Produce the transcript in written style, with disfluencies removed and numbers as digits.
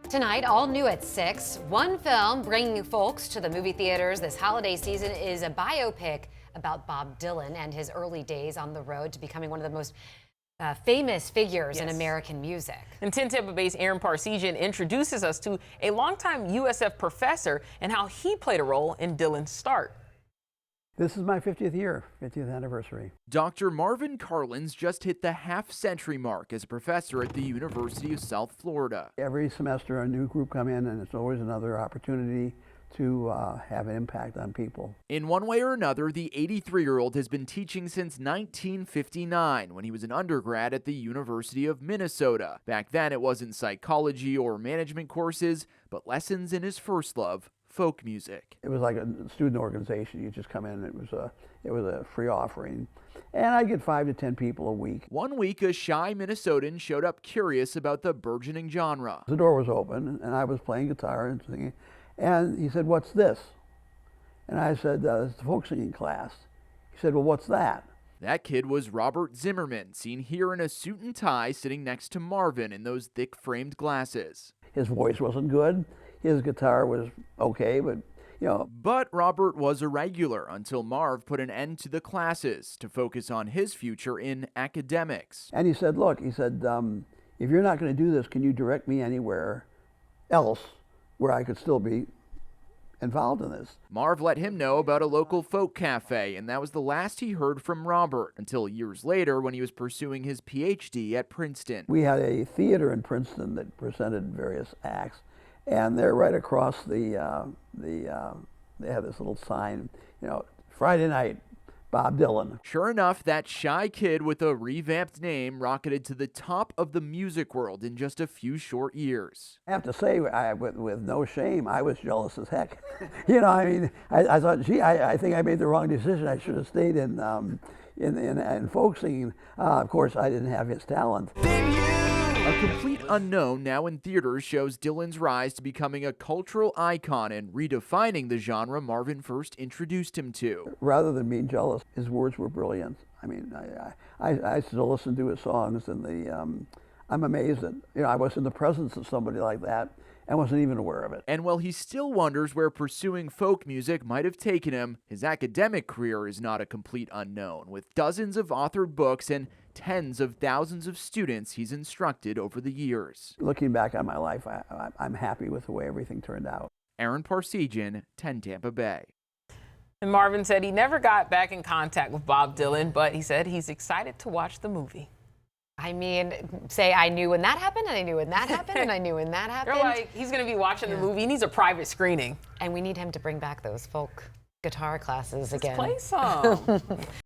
Tonight, all new at 6, one film bringing folks to the movie theaters this holiday season is a biopic about Bob Dylan and his early days on the road to becoming one of the most famous figures in American music. And 10 Tampa Bay's Aaron Parsegian introduces us to a longtime USF professor and how he played a role in Dylan's start. This is my 50th anniversary. Dr. Marvin Karlins just hit the half-century mark as a professor at the University of South Florida. Every semester a new group come in and it's always another opportunity to have an impact on people. In one way or another, the 83-year-old has been teaching since 1959 when he was an undergrad at the University of Minnesota. Back then it wasn't psychology or management courses, but lessons in his first love, folk music. It was like a student organization. You just come in, it was a free offering. And I get 5 to 10 people a week. One week, a shy Minnesotan showed up curious about the burgeoning genre. The door was open and I was playing guitar and singing. And he said, "What's this?" And I said, "It's the folk singing class." He said, "Well, what's that?" That kid was Robert Zimmerman, seen here in a suit and tie sitting next to Marvin in those thick-framed glasses. His voice wasn't good. His guitar was okay, but you know. But Robert was a regular until Marv put an end to the classes to focus on his future in academics. And he said, "Look," he said, "if you're not going to do this, can you direct me anywhere else where I could still be involved in this?" Marv let him know about a local folk cafe, and that was the last he heard from Robert until years later when he was pursuing his Ph.D. at Princeton. We had a theater in Princeton that presented various acts, and they're right across they have this little sign, you know, Friday night, Bob Dylan. Sure enough, that shy kid with a revamped name rocketed to the top of the music world in just a few short years. I have to say, with no shame, I was jealous as heck. You know, I mean, I thought, gee, I think I made the wrong decision. I should have stayed in folk singing. Of course, I didn't have his talent. A complete unknown now in theaters shows Dylan's rise to becoming a cultural icon and redefining the genre Marvin first introduced him to. Rather than being jealous, his words were brilliant. I mean, I still listen to his songs, and I'm amazed that, you know, I was in the presence of somebody like that and wasn't even aware of it. And while he still wonders where pursuing folk music might have taken him, his academic career is not a complete unknown, with dozens of authored books and tens of thousands of students he's instructed over the years. Looking back on my life, I'm happy with the way everything turned out. Aaron Parsegian, 10 Tampa Bay. And Marvin said he never got back in contact with Bob Dylan, but he said he's excited to watch the movie. I mean, say I knew when that happened, and I knew when that happened, and I knew when that happened. You're like, he's going to be watching the movie. He needs a private screening. And we need him to bring back those folk guitar classes again. Let's play some.